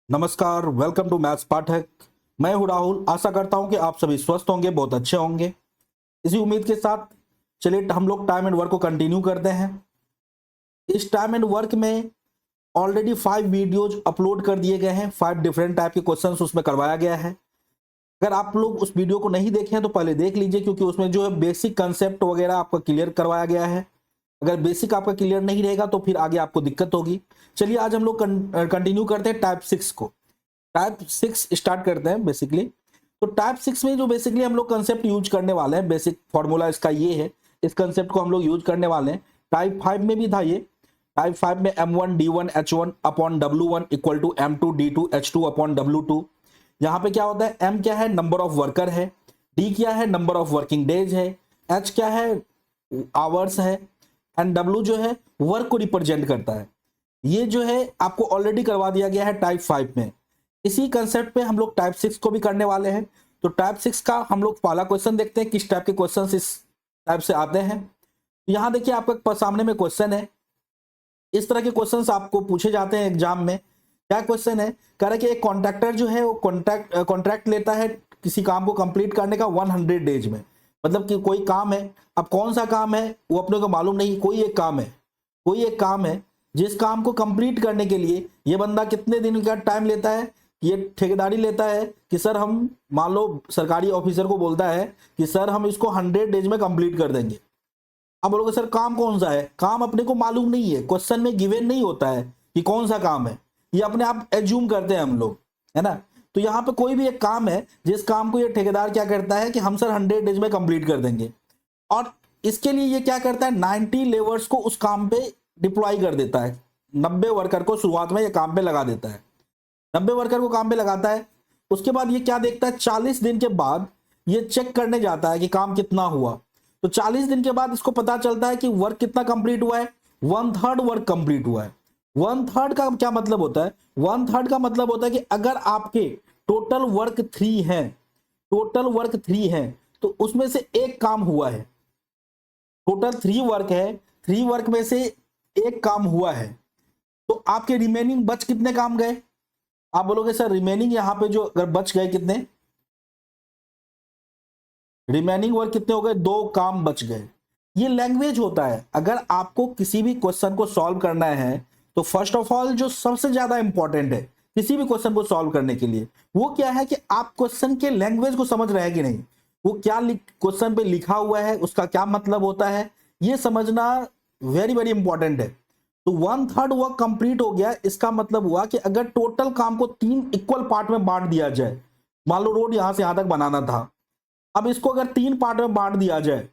नमस्कार, welcome to maths पाठक। मैं हूं राहुल। आशा करता हूं कि आप सभी स्वस्थ होंगे, बहुत अच्छे होंगे। इसी उम्मीद के साथ चलिए हम लोग टाइम एंड वर्क को कंटिन्यू करते हैं। इस टाइम एंड वर्क में ऑलरेडी 5 वीडियोज अपलोड कर दिए गए हैं। 5 डिफरेंट टाइप के क्वेश्चंस उसमें करवाया गया है। अगर आप लोग उस वीडियो को नहीं देखे हैं तो पहले देख लीजिए, क्योंकि उसमें जो है बेसिक कंसेप्ट वगैरह आपका क्लियर करवाया गया है। अगर बेसिक आपका क्लियर नहीं रहेगा तो फिर आगे आपको दिक्कत होगी। चलिए आज हम लोग कंटिन्यू करते हैं टाइप 6 को। टाइप 6 स्टार्ट करते हैं बेसिकली। तो टाइप 6 में जो बेसिकली हम लोग कंसेप्ट यूज करने वाले हैं, बेसिक फॉर्मूला इसका ये है। इस कंसेप्ट को हम लोग यूज करने वाले हैं। टाइप 5 में भी था ये। टाइप 5 में M1 D1 H1 upon W1 equal to M2 D2 H2 upon W2। यहाँ पे क्या होता है, M क्या है, नंबर ऑफ वर्कर है। D क्या है, नंबर ऑफ वर्किंग डेज है। H क्या है, आवर्स है। एंड W जो है वर्क को रिप्रेजेंट करता है। ये जो है आपको ऑलरेडी करवा दिया गया है टाइप 5 में। इसी कंसेप्ट पे हम लोग टाइप 6 को भी करने वाले हैं। तो टाइप 6 का हम लोग पहला क्वेश्चन देखते हैं, किस टाइप के क्वेश्चंस इस टाइप से आते हैं। यहाँ देखिए आपका सामने में क्वेश्चन है। इस तरह के क्वेश्चंस आपको पूछे जाते हैं एग्जाम में। क्या क्वेश्चन है, कह रहा है कि एक कॉन्ट्रैक्टर जो है वो कॉन्ट्रैक्ट लेता है किसी काम को कंप्लीट करने का 100 डेज में। मतलब कि कोई काम है, अब कौन सा काम है वो अपने को मालूम नहीं। कोई एक काम है जिस काम को कंप्लीट करने के लिए ये बंदा कितने दिन का टाइम लेता है। ये ठेकेदारी लेता है कि सर हम, मान लो सरकारी ऑफिसर को बोलता है कि सर हम इसको 100 डेज में कंप्लीट कर देंगे। अब बोलोगे सर काम कौन सा है, काम अपने को मालूम नहीं है, क्वेश्चन में गिवन नहीं होता है कि कौन सा काम है। ये अपने आप एज्यूम करते हैं हम लोग, है ना। तो यहाँ पे कोई भी एक काम है जिस काम को ये ठेकेदार क्या करता है कि हम सर 100 डेज में कंप्लीट कर देंगे। और इसके लिए ये क्या करता है, 90 लेबर्स को उस काम पे डिप्लॉय कर देता है। 90 वर्कर को शुरुआत में ये काम पे लगा देता है। 90 वर्कर को काम पे लगाता है। उसके बाद ये क्या देखता है, 40 दिन के बाद ये चेक करने जाता है कि काम कितना हुआ। तो 40 दिन के बाद इसको पता चलता है कि वर्क कितना कंप्लीट हुआ है, 1/3 वर्क कंप्लीट हुआ है। 1/3 का क्या मतलब होता है, 1/3 का मतलब होता है कि अगर आपके टोटल वर्क 3 है तो उसमें से एक काम हुआ है। टोटल 3 वर्क है, 3 वर्क में से एक काम हुआ है। तो आपके रिमेनिंग बच कितने काम गए। आप बोलोगे सर रिमेनिंग यहां पे जो अगर बच गए कितने, रिमेनिंग वर्क कितने हो गए, 2 काम बच गए। ये लैंग्वेज होता है। अगर आपको किसी भी क्वेश्चन को सॉल्व करना है तो फर्स्ट ऑफ ऑल जो सबसे ज्यादा इंपॉर्टेंट है किसी भी क्वेश्चन को सॉल्व करने के लिए, वो क्या है कि आप क्वेश्चन के लैंग्वेज को समझ रहे हैं कि नहीं। वो क्या क्वेश्चन पे लिखा हुआ है, उसका क्या मतलब होता है, ये समझना वेरी वेरी इंपॉर्टेंट है। तो 1/3 वर्क कंप्लीट हो गया, इसका मतलब हुआ कि अगर टोटल काम को 3 इक्वल पार्ट में बांट दिया जाए, मान लो रोड यहां से यहां तक बनाना था, अब इसको अगर 3 पार्ट में बांट दिया जाए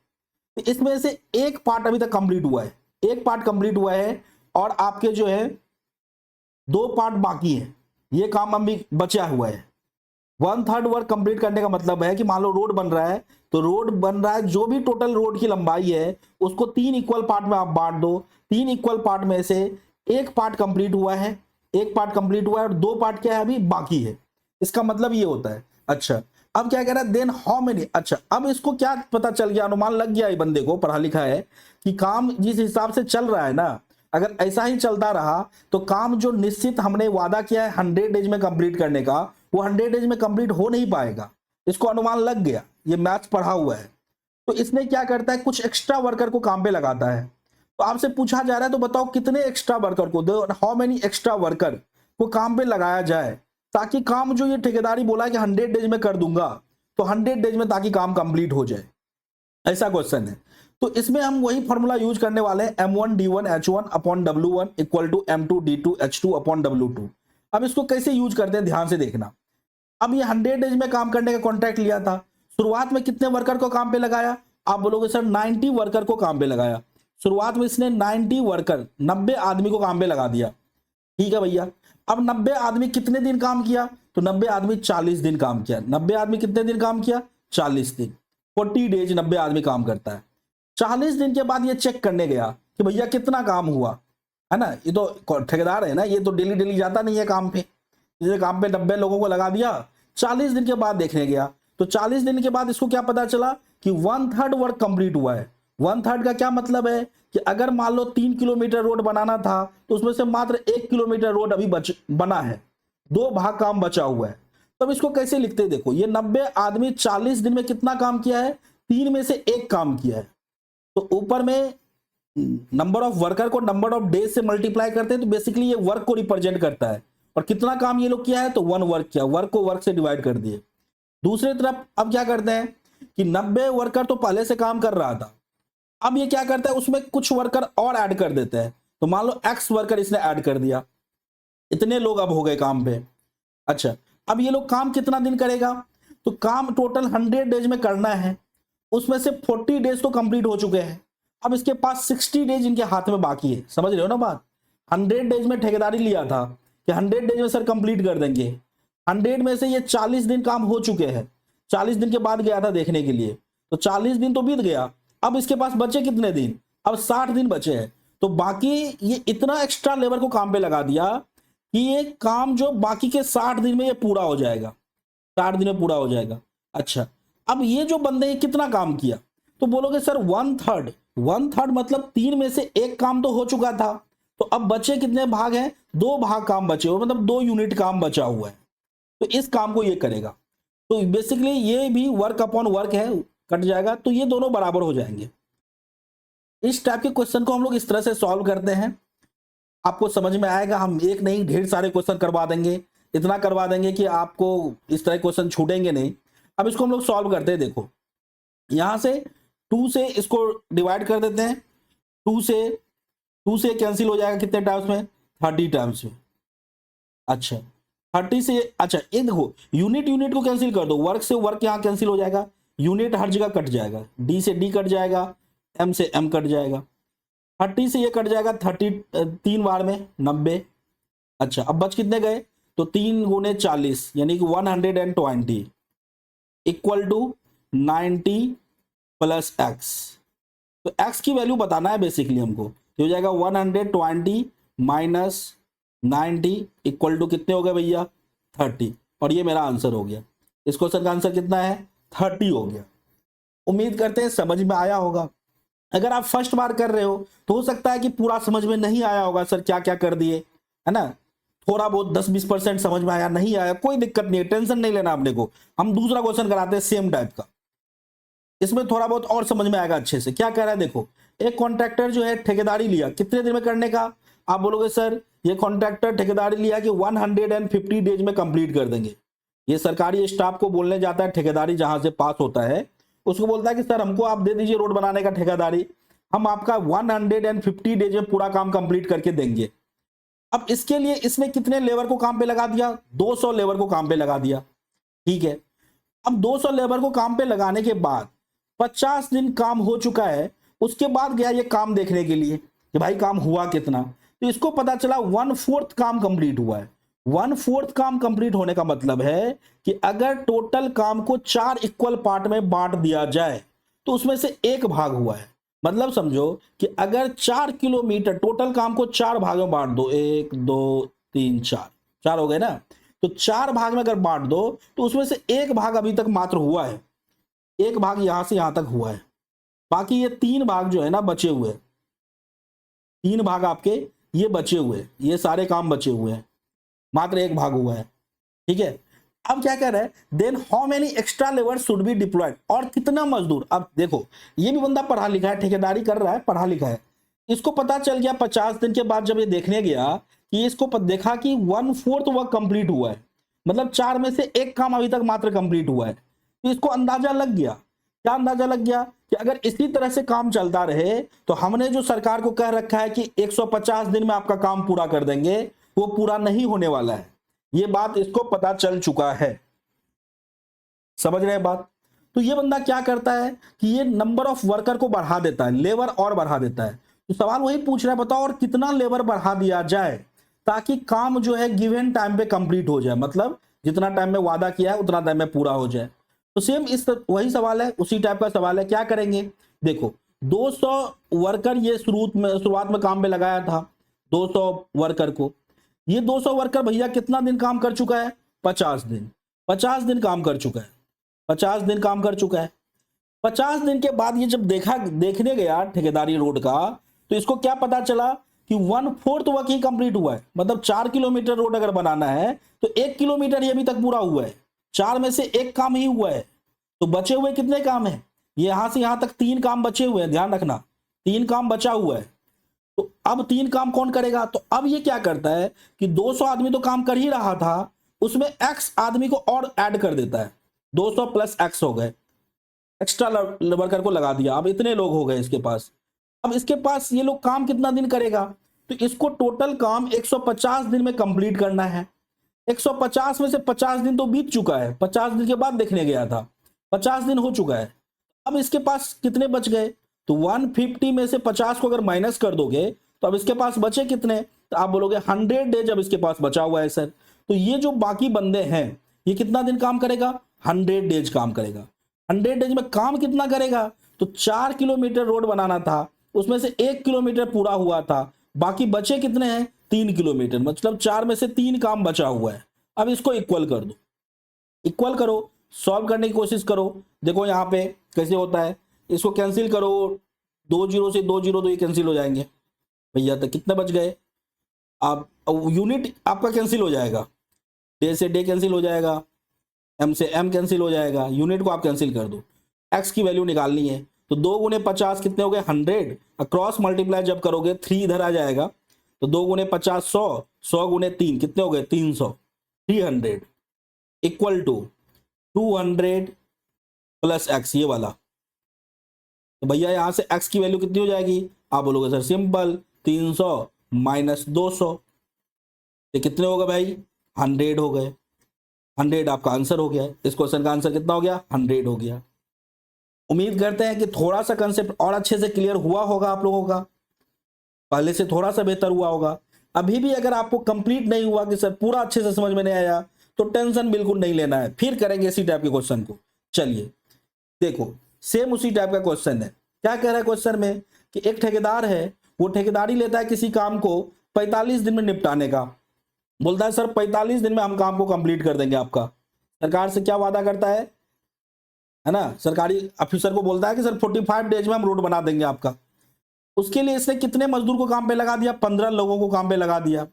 तो इसमें से एक पार्ट अभी तक कंप्लीट हुआ है, एक पार्ट कंप्लीट हुआ है और आपके जो है 2 पार्ट बाकी है। ये काम अभी बचा हुआ है। 1/3 वर्क कंप्लीट करने का मतलब है कि मान लो रोड बन रहा है, तो रोड बन रहा है, जो भी टोटल रोड की लंबाई है उसको 3 इक्वल पार्ट में आप बांट दो। 3 इक्वल पार्ट में से एक पार्ट कंप्लीट हुआ है, एक पार्ट कंप्लीट हुआ है और 2 पार्ट क्या है अभी बाकी है। इसका मतलब ये होता है। अच्छा, अब क्या कह रहा है, देन हाउ मेनी। अच्छा, अब इसको क्या पता चल गया, अनुमान लग गया ये बंदे को, पढ़ा लिखा है, कि काम जिस हिसाब से चल रहा है ना, अगर ऐसा ही चलता रहा तो काम जो निश्चित हमने वादा किया है 100 डेज में कंप्लीट करने का, वो 100 डेज में कंप्लीट हो नहीं पाएगा। इसको अनुमान लग गया, ये मैथ्स पढ़ा हुआ है। तो इसने क्या करता है, कुछ एक्स्ट्रा वर्कर को काम पे लगाता है। तो आपसे पूछा जा रहा है तो बताओ कितने एक्स्ट्रा वर्कर को, हाउ मेनी एक्स्ट्रा वर्कर को काम पे लगाया जाए, ताकि काम जो ये ठेकेदारी बोला है कि 100 डेज में कर दूंगा, तो 100 डेज में ताकि काम कंप्लीट हो जाए। ऐसा क्वेश्चन है। तो इसमें हम वही फॉर्मूला यूज करने वाले हैं, M1 D1 H1 upon W1 equal to M2 D2 H2 upon W2। अब इसको कैसे यूज करते हैं ध्यान से देखना। अब ये 100 डेज में काम करने का कॉन्ट्रैक्ट लिया था, शुरुआत में कितने वर्कर को काम पे लगाया। आप बोलोगे सर 90 वर्कर को काम पे लगाया। शुरुआत में इसने 90 वर्कर, 90 आदमी को काम पे लगा दिया। ठीक है भैया। अब 90 आदमी कितने दिन काम किया, तो 90 आदमी 40 दिन काम किया। 90 आदमी कितने दिन काम किया, 40 दिन। 40 डेज 90 आदमी काम करता है। 40 दिन के बाद ये चेक करने गया कि भैया कितना काम हुआ, है ना। ये तो ठेकेदार है ना, ये तो डेली डेली जाता नहीं है काम पे। जैसे काम पे 90 लोगों को लगा दिया, 40 दिन के बाद देखने गया, तो 40 दिन के बाद इसको क्या पता चला कि 1/3 वर्क कंप्लीट हुआ है। 1/3 का क्या मतलब है कि अगर मान लो 3 किलोमीटर रोड बनाना था तो उसमें से मात्र 1 किलोमीटर रोड अभी बना है। 2 भाग काम बचा हुआ है। तो अब इसको कैसे लिखते हैं, देखो ये 90 आदमी 40 दिन में कितना काम किया है, 3 में से 1 काम किया है। तो ऊपर में नंबर ऑफ वर्कर को नंबर ऑफ डेज से मल्टीप्लाई करते हैं, तो बेसिकली ये वर्क को रिप्रेजेंट करता है। और कितना काम ये लोग किया है, तो 1 वर्क किया, वर्क को वर्क से डिवाइड कर दिए। दूसरी तरफ अब क्या करते हैं कि 90 वर्कर तो पहले से काम कर रहा था, अब ये क्या करता है उसमें कुछ वर्कर और ऐड कर देते हैं। तो मान लो एक्स वर्कर इसने ऐड कर दिया, इतने लोग अब हो गए काम पे। अच्छा, अब ये लोग काम कितना दिन करेगा, तो काम टोटल 100 डेज में करना है, उसमें से 40 डेज तो कंप्लीट हो चुके हैं। अब इसके पास 60 डेज इनके हाथ में बाकी है। समझ रहे हो ना बात। 100 डेज में ठेकेदारी लिया था कि 100 डेज में सर कंप्लीट कर देंगे। 100 में से ये 40 दिन काम हो चुके हैं। 40 दिन के बाद गया था देखने के लिए, तो 40 दिन तो बीत गया। अब इसके पास बचे कितने दिन, अब 60 दिन बचे हैं। तो बाकी ये इतना एक्स्ट्रा लेबर को काम पे लगा दिया कि ये काम जो बाकी के 60 दिन में ये पूरा हो जाएगा, 60 दिन में पूरा हो जाएगा। अच्छा, अब ये जो बंदे हैं कितना काम किया, तो बोलोगे सर 1/3। 1/3 मतलब 3 में से 1 काम तो हो चुका था। तो अब बचे कितने भाग हैं, 2 भाग काम बचे हुए, मतलब 2 यूनिट काम बचा हुआ है। तो इस काम को ये करेगा। तो बेसिकली ये भी वर्क अपॉन वर्क है, कट जाएगा, तो ये दोनों बराबर हो जाएंगे। इस टाइप के क्वेश्चन को हम लोग इस तरह से सॉल्व करते हैं, आपको समझ में आएगा। हम एक नहीं ढेर सारे क्वेश्चन करवा देंगे, इतना करवा देंगे कि आपको इस तरह क्वेश्चन छूटेंगे नहीं। अब इसको हम लोग सॉल्व करते हैं। देखो यहां से 2 से इसको डिवाइड कर देते हैं, 2 से कैंसिल हो जाएगा कितने टाइम्स में, 30 टाइम्स में। अच्छा 30 से, अच्छा ये देखो यूनिट को कैंसिल कर दो, वर्क से वर्क यहाँ कैंसिल हो जाएगा, यूनिट हर जगह कट जाएगा, डी से डी कट जाएगा, एम से एम कट जाएगा, 30 से ये कट जाएगा, 30 3 बार में 90। अच्छा अब बच कितने गए, तो 3 गुने 40 यानी कि 120 इक्वल टू 90 प्लस एक्स। तो एक्स की वैल्यू बताना है बेसिकली हमको, तो हो जाएगा 120 माइनस 90 इक्वल टू कितने हो गए भैया, 30। और ये मेरा आंसर हो गया। इस क्वेश्चन का आंसर कितना है, 30 हो गया। उम्मीद करते हैं समझ में आया होगा। अगर आप फर्स्ट बार कर रहे हो तो हो सकता है कि पूरा समझ में नहीं आया होगा, सर क्या क्या कर दिए, है ना, थोड़ा बहुत 10-20% समझ में आया, नहीं आया कोई दिक्कत नहीं है, टेंशन नहीं लेना अपने को। हम दूसरा क्वेश्चन कराते हैं सेम टाइप का, इसमें थोड़ा बहुत और समझ में आएगा अच्छे से। क्या कह रहा है देखो, एक कॉन्ट्रैक्टर जो है ठेकेदारी लिया कितने दिन में करने का, आप बोलोगे सर ये कॉन्ट्रैक्टर ठेकेदारी लिया कि 150 डेज में कंप्लीट कर देंगे। ये सरकारी स्टाफ को बोलने जाता है, ठेकेदारी जहां से पास होता है उसको बोलता है कि सर हमको आप दे दीजिए रोड बनाने का ठेकेदारी, हम आपका 150 डेज में पूरा काम कंप्लीट करके देंगे। अब इसके लिए इसने कितने लेबर को काम पे लगा दिया, 200 लेबर को काम पे लगा दिया। ठीक है, अब 200 लेबर को काम पे लगाने के बाद 50 दिन काम हो चुका है, उसके बाद गया ये काम देखने के लिए कि भाई काम हुआ कितना, तो इसको पता चला 1/4 काम कंप्लीट हुआ है। 1/4 काम कंप्लीट होने का मतलब है कि अगर टोटल काम को 4 इक्वल पार्ट में बांट दिया जाए तो उसमें से 1 भाग हुआ है। मतलब समझो कि अगर 4 किलोमीटर टोटल काम को 4 भागों में बांट दो, 1 2 3 4 हो गए ना, तो 4 भाग में अगर बांट दो तो उसमें से 1 भाग अभी तक मात्र हुआ है, 1 भाग यहां से यहां तक हुआ है। बाकी ये 3 भाग जो है ना बचे हुए, 3 भाग आपके ये बचे हुए, ये सारे काम बचे हुए हैं, मात्र 1 भाग हुआ है। ठीक है, अब क्या कह रहा है, then how many extra labour should be deployed, और कितना मजदूर। अब देखो ये भी बंदा पढ़ा लिखा है, ठेकेदारी कर रहा है, पढ़ा लिखा है, इसको पता चल गया 50 दिन के बाद जब ये देखने गया कि इसको देखा कि 1/4 वर्क कंप्लीट हुआ है, मतलब 4 में से 1 काम अभी तक मात्र कंप्लीट हुआ है। तो इसको अंदाजा लग गया, क्या अंदाजा लग गया कि अगर इसी तरह से काम चलता रहे तो हमने जो सरकार को कह रखा है कि 150 दिन में आपका काम पूरा कर देंगे, वो पूरा नहीं होने वाला है। ये बात इसको पता चल चुका है, समझ रहे हैं बात। तो ये बंदा क्या करता है कि ये नंबर ऑफ वर्कर को बढ़ा देता है, लेबर और बढ़ा देता है। तो सवाल वही पूछ रहा है, बताओ और कितना लेबर बढ़ा दिया जाए ताकि काम जो है गिवन टाइम पे कंप्लीट हो जाए, मतलब जितना टाइम में वादा किया है उतना टाइम में पूरा हो जाए। तो सेम इस वही सवाल है, उसी टाइप का सवाल है। क्या करेंगे, देखो 200 वर्कर ये शुरुआत में काम पे लगाया था, 200 वर्कर को, ये 200 वर्कर भैया कितना दिन काम कर चुका है, 50 दिन। 50 दिन काम कर चुका है, 50 दिन काम कर चुका है। 50 दिन के बाद ये जब देखने गया ठेकेदारी रोड का, तो इसको क्या पता चला कि 1/4 वर्क ही कंप्लीट हुआ है। मतलब 4 किलोमीटर रोड अगर बनाना है तो 1 किलोमीटर ही अभी तक पूरा हुआ है, 4 में से 1 काम ही हुआ है। तो बचे हुए कितने काम है? यहां से यहां तक 3 काम बचे हुए हैं, ध्यान रखना 3 काम बचा हुआ है। तो अब 3 काम कौन करेगा? तो अब ये क्या करता है कि 200 आदमी तो काम कर ही रहा था, उसमें एक्स आदमी को और ऐड कर देता है, 200 प्लस एक्स हो गए, एक्स्ट्रा वर्कर को लगा दिया। अब इतने लोग हो गए इसके पास। अब इसके पास ये लोग काम कितना दिन करेगा? तो इसको टोटल काम 150 दिन में कंप्लीट करना है। 150 में से 50 दिन तो बीत चुका है, 50 दिन के बाद देखने गया था, 50 दिन हो चुका है। अब इसके पास कितने बच गए? तो 150 में से 50 को अगर माइनस कर दोगे तो अब इसके पास बचे कितने? तो आप बोलोगे 100 डेज अब इसके पास बचा हुआ है सर। तो ये जो बाकी बंदे हैं ये कितना दिन काम करेगा? 100 डेज काम करेगा। 100 डेज में काम कितना करेगा? तो 4 किलोमीटर रोड बनाना था, उसमें से 1 किलोमीटर पूरा हुआ था, बाकी बचे कितने हैं? 3 किलोमीटर, मतलब 4 में से 3 काम बचा हुआ है। अब इसको इक्वल कर दो, इक्वल करो, सॉल्व करने की कोशिश करो। देखो यहाँ पे कैसे होता है, इसको कैंसिल करो, 2 जीरो से 2 जीरो तो ये कैंसिल हो जाएंगे भैया। तो कितने बच गए? आप यूनिट आपका कैंसिल हो जाएगा, डे से डे कैंसिल हो जाएगा, एम से एम कैंसिल हो जाएगा, यूनिट को आप कैंसिल कर दो। एक्स की वैल्यू निकालनी है तो 2 गुने 50 कितने हो गए? 100। क्रॉस मल्टीप्लाई जब करोगे 3 इधर आ जाएगा, तो 2 गुने 50 100, 100 गुने 3 कितने हो गए? 300, 300 इक्वल टू 200 प्लस एक्स, ये वाला। तो भैया यहां से एक्स की वैल्यू कितनी हो जाएगी? आप बोलोगे सर सिंपल, 300 माइनस 200, ये कितने हो गए भाई? 100 हो गए। 100 आपका आंसर हो गया है। इस क्वेश्चन का आंसर कितना हो गया? 100 हो गया। उम्मीद करते हैं कि थोड़ा सा कंसेप्ट और अच्छे से क्लियर हुआ होगा आप लोगों का, पहले से थोड़ा सा बेहतर हुआ होगा। अभी भी अगर आपको कंप्लीट नहीं हुआ कि सर पूरा अच्छे से समझ में नहीं आया, तो टेंशन बिल्कुल नहीं लेना है, फिर करेंगे इसी टाइप के क्वेश्चन को। चलिए देखो, सेम उसी टाइप का क्वेश्चन है। क्या कह रहा है क्वेश्चन में कि एक ठेकेदार है, वो ठेकेदारी लेता है किसी काम को 45 दिन में निपटाने का। बोलता है सर 45 दिन में हम काम को कंप्लीट कर देंगे आपका। सरकार से क्या वादा करता है ना, सरकारी ऑफिसर को बोलता है कि सर 45 डेज में हम रोड बना देंगे आपका। उसके लिए इसने कितने मजदूर को काम पे लगा दिया? 15 लोगों को काम पे लगा दिया।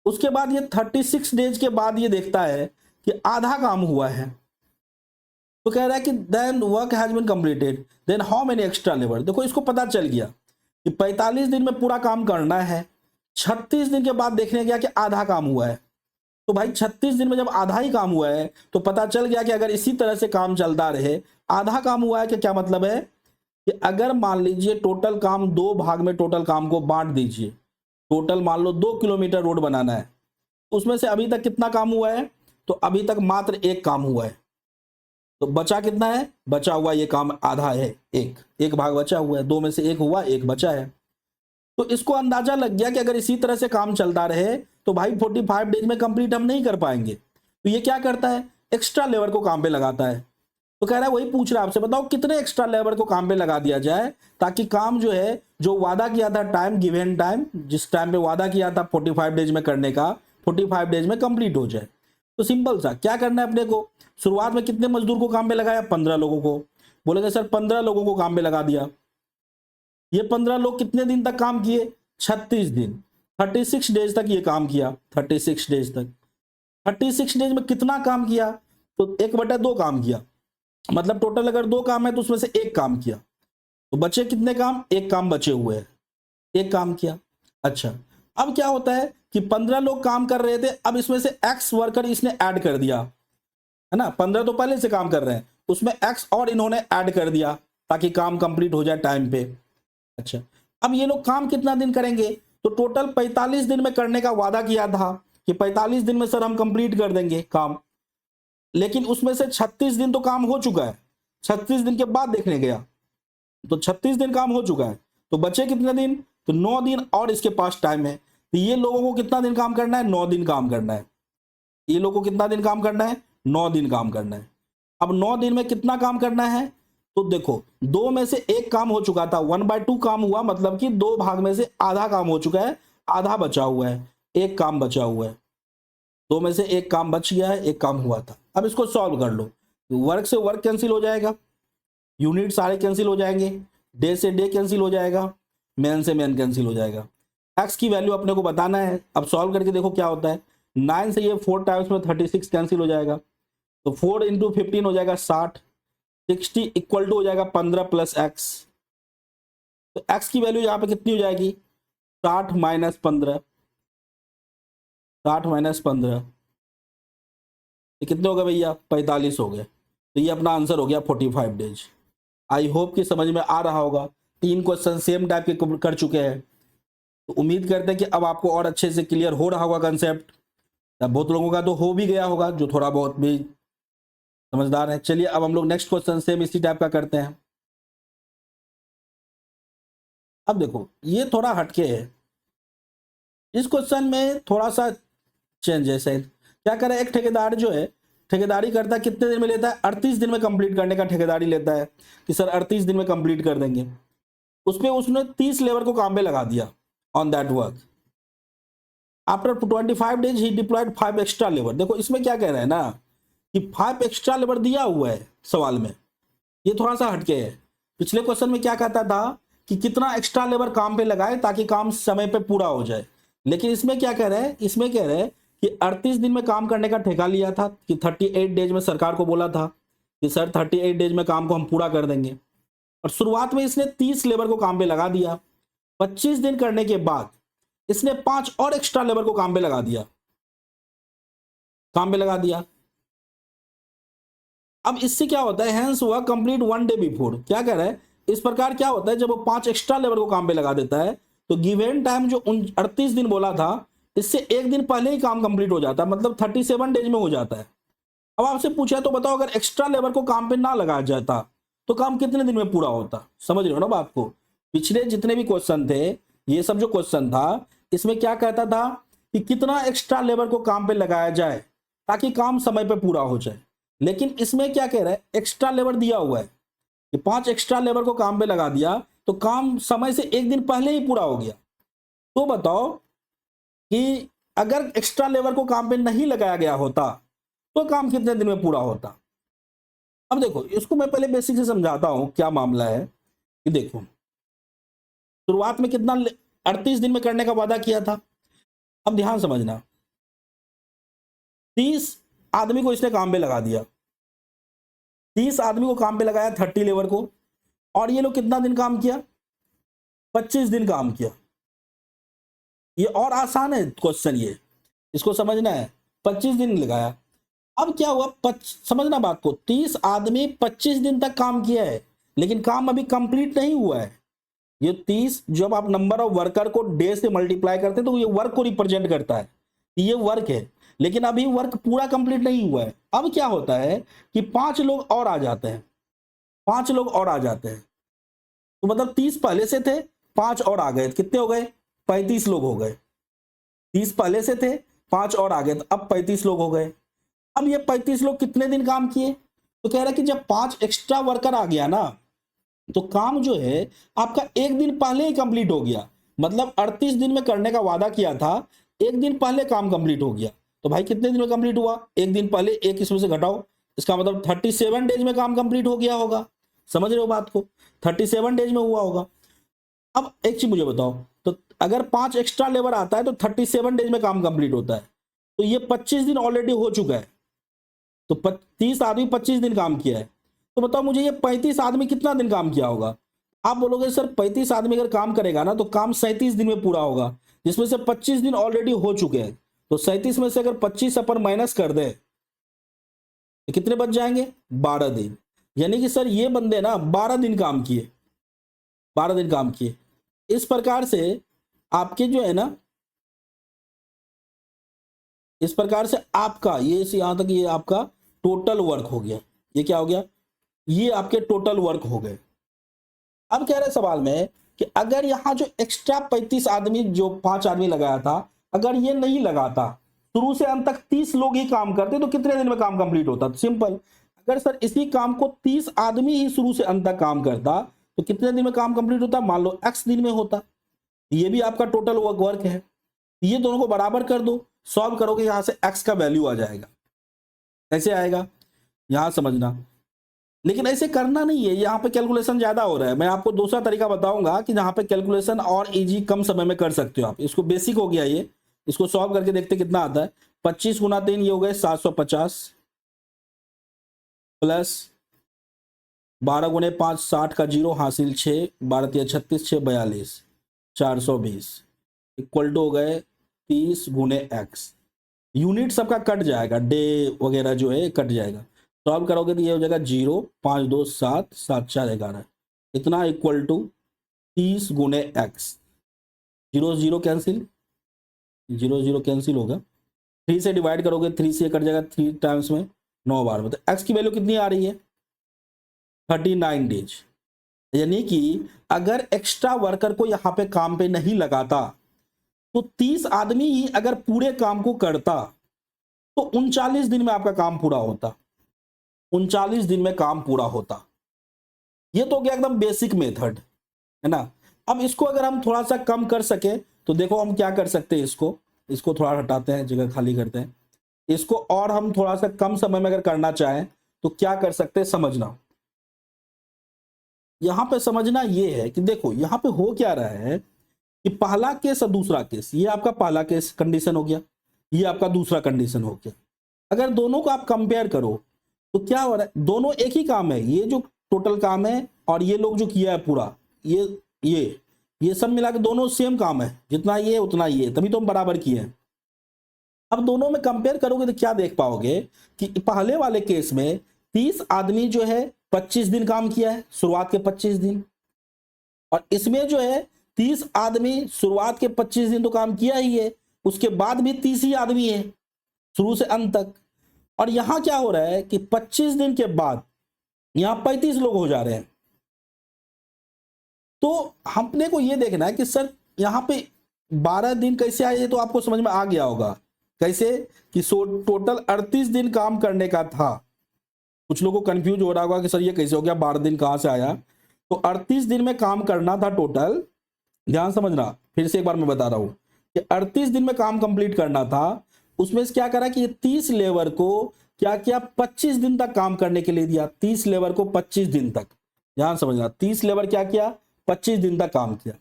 उसके बाद ये 36 डेज के बाद ये देखता है कि आधा काम हुआ है, तो कह रहा है कि then work has been completed, then how many extra labour. देखो इसको पता चल गया कि 45 दिन में पूरा काम करना है, 36 दिन के बाद देखने गया कि आधा काम हुआ है। तो भाई 36 दिन में जब आधा ही काम हुआ है तो पता चल गया कि अगर इसी तरह से काम चलता रहे, आधा काम हुआ है कि क्या मतलब है कि अगर मान लीजिए टोटल काम 2 भाग में टोटल काम को बांट दीजिए, टोटल मान लो 2 किलोमीटर रोड बनाना है, उसमें से अभी तक कितना काम हुआ है? तो अभी तक मात्र 1 काम हुआ है। तो बचा कितना है? बचा हुआ ये काम आधा है, एक भाग बचा हुआ है, 2 में से 1 हुआ, 1 बचा है। तो इसको अंदाजा लग गया कि अगर इसी तरह से काम चलता रहे तो भाई 45 डेज में कंप्लीट हम नहीं कर पाएंगे। तो ये क्या करता है? एक्स्ट्रा लेबर को काम पे लगाता है। तो कह रहा है, वही पूछ रहा है आपसे, बताओ कितने एक्स्ट्रा लेबर को काम पे लगा दिया जाए ताकि काम जो है, जो वादा किया था टाइम, गिवन टाइम, जिस टाइम पे वादा किया था 45 डेज में करने का, 45 डेज में कंप्लीट हो जाए। तो सिंपल सा क्या करना है अपने को, शुरुआत में कितने मजदूर को काम पे लगाया? 15 लोगों को। बोलेंगे सर 15 लोगों को काम पे लगा दिया, ये 15 लोग कितने दिन तक काम किए? 36 दिन, 36 डेज तक ये काम किया। 36 डेज तक, 36 डेज में कितना काम किया? तो 1/2 काम किया। मतलब टोटल अगर 2 काम है तो उसमें से 1 काम किया, तो बचे कितने काम? 1 काम बचे हुए हैं, 1 काम किया। अच्छा, अब क्या होता है कि 15 लोग काम कर रहे थे, अब इसमें से एक्स वर्कर इसने ऐड कर दिया, है ना। 15 तो पहले से काम कर रहे हैं, उसमें एक्स और इन्होंने ऐड कर दिया ताकि काम कंप्लीट हो जाए टाइम पे। अच्छा, अब ये लोग काम कितना दिन करेंगे? तो टोटल 45 दिन में करने का वादा किया था कि 45 दिन में सर हम कंप्लीट कर देंगे काम, लेकिन उसमें से 36 दिन तो काम हो चुका है। 36 दिन के बाद देखने गया तो 36 दिन काम हो चुका है, तो बचे कितने दिन? तो 9 दिन और इसके पास टाइम है। तो ये लोगों को कितना दिन काम करना है? 9 दिन काम करना है। ये लोगों को कितना दिन काम करना है? 9 दिन काम करना है। अब 9 दिन में कितना काम करना है? तो देखो 2 में से 1 काम हो चुका था, 1/2 काम हुआ, मतलब कि 2 भाग में से आधा काम हो चुका है, आधा बचा हुआ है, 1 काम बचा हुआ है। 2 में से 1 काम बच गया है, 1 काम हुआ था। अब इसको सॉल्व कर लो, वर्क से वर्क कैंसिल हो जाएगा, यूनिट सारे कैंसिल हो जाएंगे, डे से डे कैंसिल हो जाएगा, मैन से मैन कैंसिल हो जाएगा। एक्स की वैल्यू अपने को बताना है। अब सॉल्व करके देखो क्या होता है। 9 से ये 4 टाइम्स में 36 कैंसिल हो जाएगा, तो 4 इंटू 15 हो जाएगा 60, 60 इक्वल टू हो जाएगा 15 प्लस एक्स। तो एक्स की वैल्यू यहाँ पे कितनी हो जाएगी, 60 माइनस 15, 60 माइनस 15 ये कितने हो गए भैया, 45 हो गए। तो ये अपना आंसर हो गया 45 डेज। आई होप कि समझ में आ रहा होगा। 3 क्वेश्चन सेम टाइप के कर चुके हैं, तो उम्मीद करते हैं कि अब आपको और अच्छे से क्लियर हो रहा होगा कंसेप्ट। बहुत लोगों का तो हो भी गया होगा जो थोड़ा बहुत भी समझदार है। चलिए अब हम लोग नेक्स्ट क्वेश्चन सेम इसी टाइप का करते हैं। अब देखो ये थोड़ा हटके है, इस क्वेश्चन में थोड़ा सा चेंज है शायद। क्या करे, एक ठेकेदार जो है ठेकेदारी करता है, कितने दिन में लेता है, 38 दिन में कंप्लीट करने का ठेकेदारी लेता है कि सर 38 दिन में कंप्लीट कर देंगे। उसमें उसने 30 लेबर को काम पे लगा दिया on that work. After 25 days he deployed 5 extra labour. देखो इसमें क्या कह रहा है ना कि 5 एक्स्ट्रा लेबर दिया हुआ है सवाल में, ये थोड़ा सा हटके है। पिछले क्वेश्चन में क्या कहता था कि कितना एक्स्ट्रा लेबर काम पे लगाए ताकि काम समय पे पूरा हो जाए, लेकिन इसमें क्या कह रहे हैं, इसमें कह रहे हैं कि 38 दिन में काम करने का ठेका लिया था कि 38 डेज में सरकार को बोला था कि सर 38 डेज में काम को हम पूरा कर देंगे, और शुरुआत में इसने 30 लेबर को काम पे लगा दिया। 25 दिन करने के बाद इसने 5 और एक्स्ट्रा लेबर को काम पे लगा दिया, काम पे लगा दिया। अब इससे क्या होता है, hence work complete 1 day before. क्या कह रहा है, इस प्रकार क्या होता है जब वो 5 एक्स्ट्रा लेबर को काम पे लगा देता है तो गिवन टाइम जो 38 दिन बोला था इससे एक दिन पहले ही काम कंप्लीट हो जाता है, मतलब 37 डेज में हो जाता है। अब आपसे पूछा तो बताओ अगर एक्स्ट्रा लेबर को काम पे ना लगाया जाता तो काम कितने दिन में पूरा होता। समझ रहे हो ना बात को। पिछले जितने भी क्वेश्चन थे, ये सब जो क्वेश्चन था इसमें क्या कहता था कि कितना एक्स्ट्रा लेबर को काम पे लगाया जाए ताकि काम समय पे पूरा हो जाए, लेकिन इसमें क्या कह रहा है, एक्स्ट्रा लेबर दिया हुआ है कि 5 एक्स्ट्रा लेबर को काम पे लगा दिया तो काम समय से एक दिन पहले ही पूरा हो गया। तो बताओ कि अगर एक्स्ट्रा लेबर को काम पे नहीं लगाया गया होता तो काम कितने दिन में पूरा होता। अब देखो इसको मैं पहले बेसिक से समझाता हूं क्या मामला है कि देखो शुरुआत में कितना 38 दिन में करने का वादा किया था। अब ध्यान समझना, 30 आदमी को इसने काम पे लगा दिया, 30 आदमी को काम पे लगाया 30 लेबर को, और ये लोग कितना दिन काम किया, 25 दिन काम किया। ये और आसान है क्वेश्चन, ये इसको समझना है। 25 दिन लगाया। अब क्या हुआ, समझना बात को, 30 आदमी 25 दिन तक काम किया है लेकिन काम अभी कंप्लीट नहीं हुआ है। ये 30 जब आप नंबर ऑफ वर्कर को डे से मल्टीप्लाई करते हैं तो ये वर्क को रिप्रेजेंट करता है, ये वर्क है, लेकिन अभी वर्क पूरा कंप्लीट नहीं हुआ है। अब क्या होता है कि 5 लोग और आ जाते हैं, 5 लोग और आ जाते हैं, तो मतलब 30 पहले से थे, 5 और आ गए, कितने हो गए, 35 लोग हो गए। 30 पहले से थे, 5 और आ गए, तो अब 35 लोग हो गए। अब ये 35 लोग कितने दिन काम किए, तो कह रहा है कि जब 5 एक्स्ट्रा वर्कर आ गया ना तो काम जो है आपका एक दिन पहले ही कंप्लीट हो गया, मतलब 38 दिन में करने का वादा किया था, एक दिन पहले काम कंप्लीट हो गया। तो भाई कितने दिन में कंप्लीट हुआ, एक दिन पहले, एक इसमें से घटाओ, इसका मतलब 37 डेज में काम कंप्लीट हो गया होगा। समझ रहे हो बात को, 37 डेज में हुआ होगा। अब एक चीज मुझे बताओ, तो अगर 5 एक्स्ट्रा लेबर आता है तो 37 डेज में काम कंप्लीट होता है, तो ये 25 दिन ऑलरेडी हो चुका है, तो 30 आदमी 25 दिन काम किया है। तो बताओ मुझे ये 35 आदमी कितना दिन काम किया होगा। आप बोलोगे सर 35 आदमी अगर काम करेगा ना तो काम 37 दिन में पूरा होगा, जिसमें से 25 दिन ऑलरेडी हो चुके हैं। तो 37 में से अगर 25 अपन माइनस कर दे तो कितने बच जाएंगे, 12 दिन। यानी कि सर ये बंदे ना 12 दिन काम किए, 12 दिन काम किए। इस प्रकार से आपके जो है ना, इस प्रकार से आपका ये यहां तक ये आपका टोटल वर्क हो गया। ये क्या हो गया, ये आपके टोटल वर्क हो गए। अब कह रहे सवाल में कि अगर यहां जो एक्स्ट्रा 35 आदमी जो 5 आदमी लगाया था, अगर ये नहीं लगाता, शुरू से अंत तक 30 लोग ही काम करते तो कितने दिन में काम कंप्लीट होता। सिंपल, अगर सर इसी काम को 30 आदमी ही शुरू से अंत तक काम करता तो कितने दिन में काम कंप्लीट होता, मान लो x दिन में होता। ये भी आपका टोटल वर्क है। ये दोनों को बराबर कर दो, सॉल्व करोगे यहां से x का वैल्यू आ जाएगा। कैसे आएगा यहां समझना, लेकिन ऐसे करना नहीं है, यहाँ पे कैलकुलेशन ज्यादा हो रहा है। मैं आपको दूसरा तरीका बताऊंगा कि जहां पे कैलकुलेशन और इजी कम समय में कर सकते हो आप। इसको बेसिक हो गया ये, इसको सॉल्व करके देखते कितना आता है। 25 गुना 3 ये हो गए 750 प्लस 12 गुने 5 60 का जीरो हासिल 6 12 तिया 36 6 42 420 इक्वल टू हो गए 30 गुने एक्स। यूनिट सबका कट जाएगा, डे वगैरह जो है कट जाएगा। सॉल्व करोगे तो ये हो जाएगा 0 5 2 7 7 4 11 इतना इक्वल टू 30 गुने x. Zero zero cancel, zero zero cancel होगा। 3 से डिवाइड करोगे 3 से कट जाएगा 3 टाइम्स में 9 बार में। तो एक्स की वैल्यू कितनी आ रही है 39 डेज। यानी कि अगर एक्स्ट्रा वर्कर को यहां पे काम पे नहीं लगाता तो 30 आदमी ही अगर पूरे काम को करता तो 39 दिन में आपका काम पूरा होता। 39 दिन में काम पूरा होता। ये तो हो गया एकदम बेसिक मेथड, है ना। अब इसको अगर हम थोड़ा सा कम कर सके तो देखो हम क्या कर सकते हैं। इसको थोड़ा हटाते हैं, जगह खाली करते हैं। इसको और हम थोड़ा सा कम समय में अगर करना चाहें तो क्या कर सकते हैं, समझना। यहां पे समझना ये है कि देखो यहां पे हो क्या रहा है कि पहला केस और दूसरा केस, ये आपका पहला केस कंडीशन हो गया, ये आपका दूसरा कंडीशन हो गया। अगर दोनों को आप कंपेयर करो तो क्या हो रहा है, दोनों एक ही काम है। ये जो टोटल काम है और ये लोग जो किया है पूरा, ये सब मिला के दोनों सेम काम है। जितना ये उतना ये, तभी तो हम बराबर किए हैं। अब दोनों में कंपेयर करोगे तो क्या देख पाओगे कि पहले वाले केस में 30 आदमी जो है 25 दिन काम किया है, शुरुआत के 25 दिन। और इसमें जो है 30 आदमी शुरुआत के 25 दिन तो काम किया ही है, उसके बाद भी 30 ही आदमी है शुरू से अंत तक। और यहां क्या हो रहा है कि 25 दिन के बाद यहां 35 लोग हो जा रहे हैं। तो हमने को यह देखना है कि सर यहां पे 12 दिन कैसे आए, तो आपको समझ में आ गया होगा कैसे कि टोटल 38 दिन काम करने का था। कुछ लोगों को कंफ्यूज हो रहा होगा कि सर ये कैसे हो गया, 12 दिन कहां से आया। तो 38 दिन में काम करना था टोटल। ध्यान समझना, फिर से एक बार मैं बता रहा हूं कि 38 दिन में काम कंप्लीट करना था। उसमें से क्या करा कि 30 लेबर को क्या किया, 25 दिन तक काम करने के लिए दिया। 30 लेबर को 25 दिन तक, ध्यान समझना, 30 लेबर क्या किया, 25 दिन तक काम किया।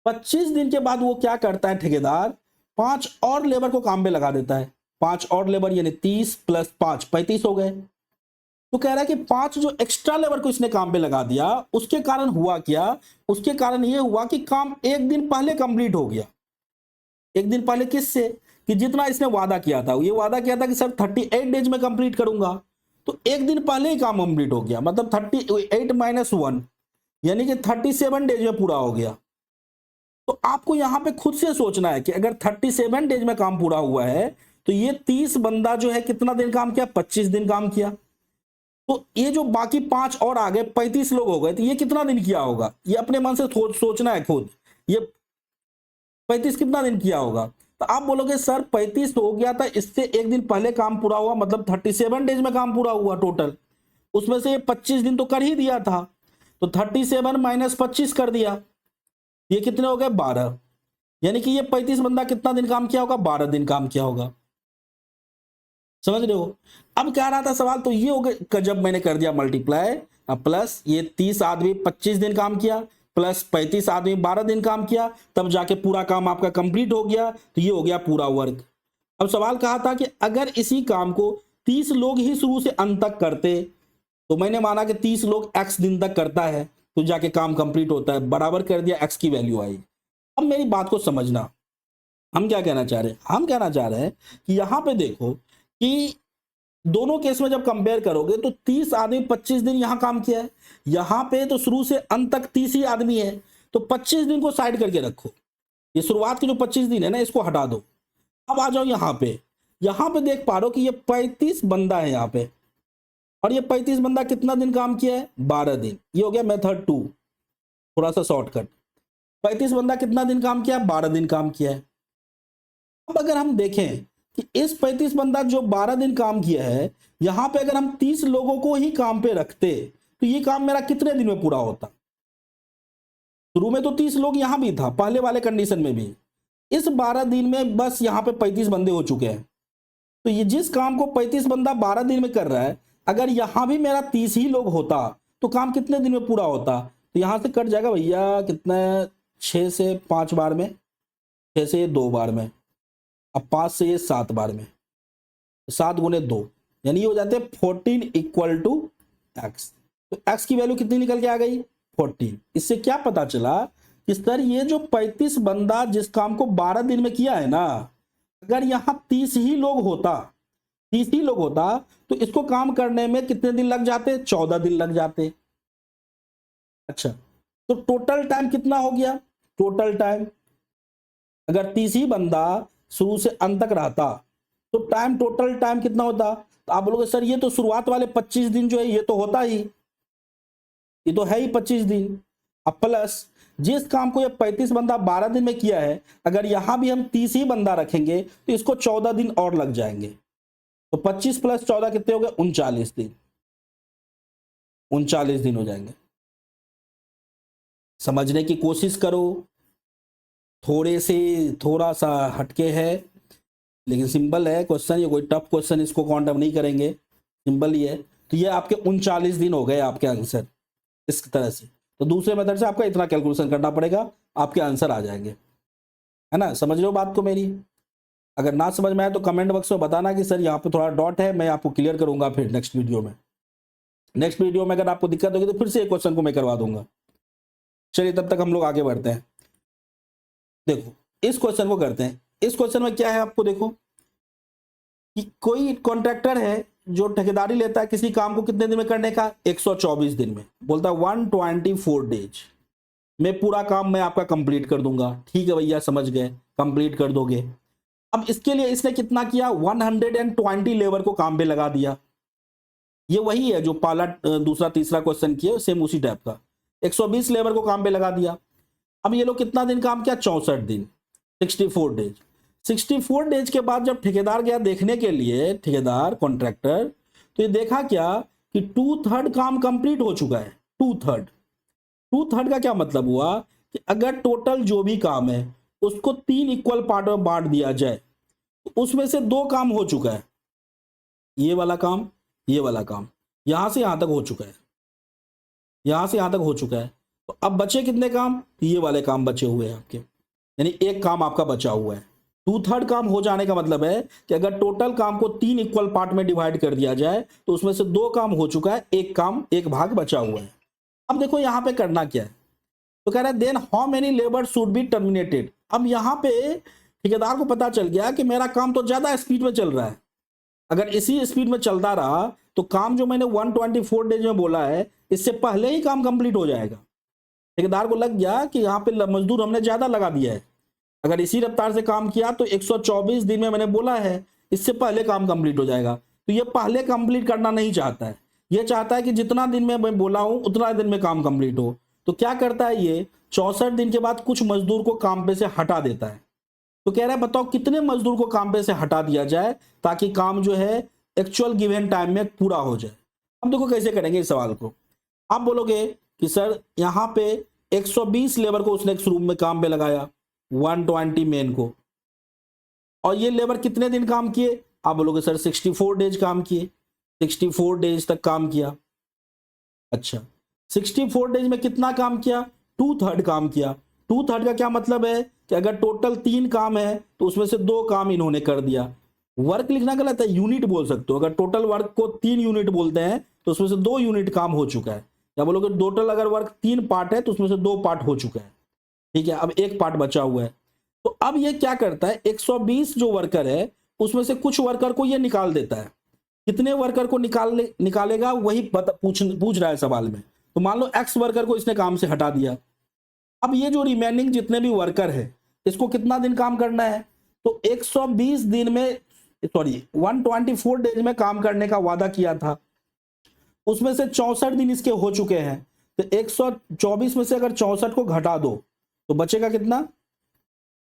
25 दिन के बाद वो क्या करता है ठेकेदार, 5 और लेबर को काम पे लगा देता है। 5 और लेबर यानी 30 प्लस 5 35 हो गए। तो कह रहा है कि 5 जो एक्स्ट्रा लेबर को इसने काम पे लगा दिया, उसके कारण हुआ क्या, उसके कारण यह हुआ कि काम एक दिन पहले कंप्लीट हो गया। एक दिन पहले किससे, कि जितना इसने वादा किया था, ये वादा किया था कि सर 38 डेज में कंप्लीट करूंगा, तो एक दिन पहले ही काम कंप्लीट हो गया। मतलब 38 माइनस 1 यानी कि 37 डेज में पूरा हो गया। तो आपको यहां पे खुद से सोचना है कि अगर 37 डेज में काम पूरा हुआ है तो ये 30 बंदा जो है कितना दिन काम किया, 25 दिन काम किया। तो ये जो बाकी 5 और आ गए 35 लोग हो गए, तो ये कितना दिन किया होगा, ये अपने मन से सोचना है खुद। ये 35 कितना दिन किया होगा। तो आप बोलोगे सर 35 हो गया था, इससे एक दिन पहले काम पूरा हुआ, मतलब 37 डेज में काम पूरा हुआ टोटल। उसमें से ये 25 दिन तो कर ही दिया था, तो 37 माइनस 25 कर दिया, ये कितने हो गए 12। यानी कि ये 35 बंदा कितना दिन काम किया होगा, 12 दिन काम किया होगा। समझ रहे हो। अब क्या रहा था सवाल, तो ये हो गया जब मैंने कर दिया मल्टीप्लाई, प्लस ये 30 आदमी 25 दिन काम किया प्लस 35 आदमी 12 दिन काम किया, तब जाके पूरा काम आपका कंप्लीट हो गया। तो ये हो गया पूरा वर्क। अब सवाल कहा था कि अगर इसी काम को 30 लोग ही शुरू से अंत तक करते, तो मैंने माना कि 30 लोग x दिन तक करता है तो जाके काम कंप्लीट होता है, बराबर कर दिया, x की वैल्यू आई। अब मेरी बात को समझना, हम क्या कहना चाह रहे हैं, हम कहना चाह रहे हैं कि यहां पे देखो कि दोनों केस में जब कंपेयर करोगे तो 30 आदमी 25 दिन यहां काम किया है, यहां पे तो शुरू से अंत तक 30 ही आदमी है। तो 25 दिन को साइड करके रखो, ये शुरुआत के जो 25 दिन है ना, इसको हटा दो। अब आ जाओ यहां पे देख पा रहे हो कि ये 35 बंदा है यहां पे, और ये 35 बंदा कितना दिन काम किया है, 12 दिन। ये हो गया मेथड 2, थोड़ा सा शॉर्टकट। 35 बंदा कितना दिन काम किया, 12 दिन काम किया है। अब अगर हम देखें कि इस 35 बंदा जो 12 दिन काम किया है, यहां पे अगर हम 30 लोगों को ही काम पे रखते तो ये काम मेरा कितने दिन में पूरा होता। शुरू में तो 30 लोग यहां भी था, पहले वाले कंडीशन में भी। इस 12 दिन में बस यहां पे 35 बंदे हो चुके हैं। तो ये जिस काम को 35 बंदा 12 दिन में कर रहा है, अगर यहां भी मेरा 30 ही लोग होता तो काम कितने दिन में पूरा होता? तो यहां से कट जाएगा भैया कितना, 6 से 5 बार में, 6 से ये 2 बार में, अब 5 से ये 7 बार में, 7 गुने 2, यानी ये हो जाते हैं 14 इक्वल टू एक्स। तो एक्स की वैल्यू कितनी निकल के आ गई? 14। इससे क्या पता चला कि सर ये जो 35 बंदा जिस काम को 12 दिन में किया है ना, अगर यहां 30 ही लोग होता, 30 ही लोग होता तो इसको काम करने में कितने दिन लग जाते? 14 दिन लग जाते। अच्छा, तो टोटल टाइम कितना हो गया? टोटल टाइम अगर 30 ही बंदा शुरू से अंत तक रहता तो टाइम, टोटल टाइम कितना होता? तो आप बोलोगे सर ये तो शुरुआत वाले 25 दिन जो है ये तो होता ही, ये तो है ही 25 दिन। अब प्लस जिस काम को ये 35 बंदा 12 दिन में किया है, अगर यहां भी हम 30 ही बंदा रखेंगे तो इसको 14 दिन और लग जाएंगे। तो 25 प्लस 14 कितने हो गए? 39 दिन। 39 दिन हो जाएंगे। समझने की कोशिश करो, थोड़ा सा हटके है लेकिन सिंपल है क्वेश्चन, ये कोई टफ क्वेश्चन इसको काउंट नहीं करेंगे, सिंपल ही है। तो ये आपके 39 दिन हो गए आपके आंसर इस तरह से। तो दूसरे मेथड से आपका इतना कैलकुलेशन करना पड़ेगा, आपके आंसर आ जाएंगे, है ना? समझ रहे हो बात को मेरी? अगर ना समझ में आए तो कमेंट बॉक्स में बताना कि सर यहाँ पे थोड़ा डॉट है, मैं आपको क्लियर करूंगा फिर नेक्स्ट वीडियो में। नेक्स्ट वीडियो में अगर आपको दिक्कत होगी तो फिर से एक क्वेश्चन को मैं करवा दूंगा। चलिए तब तक हम लोग आगे बढ़ते हैं। देखो इस क्वेश्चन को करते हैं। इस क्वेश्चन में क्या है आपको देखो कि कोई कॉन्ट्रैक्टर है जो ठेकेदारी लेता है किसी काम को कितने दिन में करने का? 124 दिन में। बोलता है 124 डेज में पूरा काम मैं आपका कंप्लीट कर दूंगा। ठीक है भैया, समझ गए, कंप्लीट कर दोगे। अब इसके लिए इसने कितना किया? 120 लेबर को काम पे लगा दिया। ये वही है जो पहला दूसरा तीसरा क्वेश्चन किया, सेम उसी टाइप का। 120 लेबर को काम पे लगा दिया। अब ये लोग कितना दिन काम किया? 64 दिन, 64 डेज। 64 डेज के बाद जब ठेकेदार गया देखने के लिए, ठेकेदार कॉन्ट्रैक्टर, तो ये देखा क्या कि 2/3 काम कंप्लीट हो चुका है। 2/3 का क्या मतलब हुआ कि अगर टोटल जो भी काम है उसको 3 इक्वल पार्ट में बांट दिया जाए तो उसमें से 2 काम हो चुका है। ये वाला काम, ये वाला काम, यहां से यहां तक हो चुका है, यहां से यहां तक हो चुका है। तो अब बचे कितने काम? ये वाले काम बचे हुए हैं आपके, यानी एक काम आपका बचा हुआ है। 2/3 काम हो जाने का मतलब है कि अगर टोटल काम को 3 इक्वल पार्ट में डिवाइड कर दिया जाए तो उसमें से 2 काम हो चुका है, एक काम, एक भाग बचा हुआ है। अब देखो यहां पे करना क्या है, तो कह रहा है then how many labour should be terminated. अब यहां पे ठेकेदार को पता चल गया कि मेरा काम तो ज्यादा स्पीड में चल रहा है, अगर इसी स्पीड में चलता रहा तो काम जो मैंने 124 डेज में बोला है इससे पहले ही काम कंप्लीट हो जाएगा। ठेकेदार को लग गया कि यहाँ पे मजदूर हमने ज्यादा लगा दिया है, अगर इसी रफ्तार से काम किया तो 124 दिन में मैंने बोला है इससे पहले काम कंप्लीट हो जाएगा। तो ये पहले कंप्लीट करना नहीं चाहता है, ये चाहता है कि जितना दिन में मैं बोला हूं उतना दिन में काम कंप्लीट हो। तो क्या करता है ये, 64 दिन के बाद कुछ मजदूर को काम पे से हटा देता है। तो कह रहा है बताओ कितने मजदूर को काम पे से हटा दिया जाए ताकि काम जो है एक्चुअल गिवन टाइम में पूरा हो जाए। हम देखो कैसे करेंगे इस सवाल को। आप बोलोगे कि सर यहाँ पे 120 लेबर को उसने शुरू में काम पे लगाया, 120 मेन को, और ये लेबर कितने दिन काम किए? आप बोलोगे सर 64 डेज काम किए, 64 डेज तक काम किया। अच्छा, 64 डेज में कितना काम किया? 2/3 काम किया। 2/3 का क्या मतलब है कि अगर टोटल 3 काम है तो उसमें से 2 काम इन्होंने कर दिया। वर्क लिखना गलत है, यूनिट बोल सकते हो। अगर टोटल वर्क को 3 यूनिट बोलते हैं तो उसमें से 2 यूनिट काम हो चुका है। या बोलोगे टोटल अगर वर्क 3 पार्ट है तो उसमें से 2 पार्ट हो चुका है। ठीक है, अब एक पार्ट बचा हुआ है। तो अब ये क्या करता है, 120 जो वर्कर है उसमें से कुछ वर्कर को ये निकाल देता है। कितने वर्कर को निकालेगा वही पूछ रहा है सवाल में। तो मान लो एक्स वर्कर को इसने काम से हटा दिया। अब ये जो रिमेनिंग जितने भी वर्कर है इसको कितना दिन काम करना है? तो 120 दिन में, सॉरी 124 डेज में काम करने का वादा किया था, उसमें से 64 दिन इसके हो चुके हैं। तो 124 में से अगर 64 को घटा दो तो बचेगा कितना?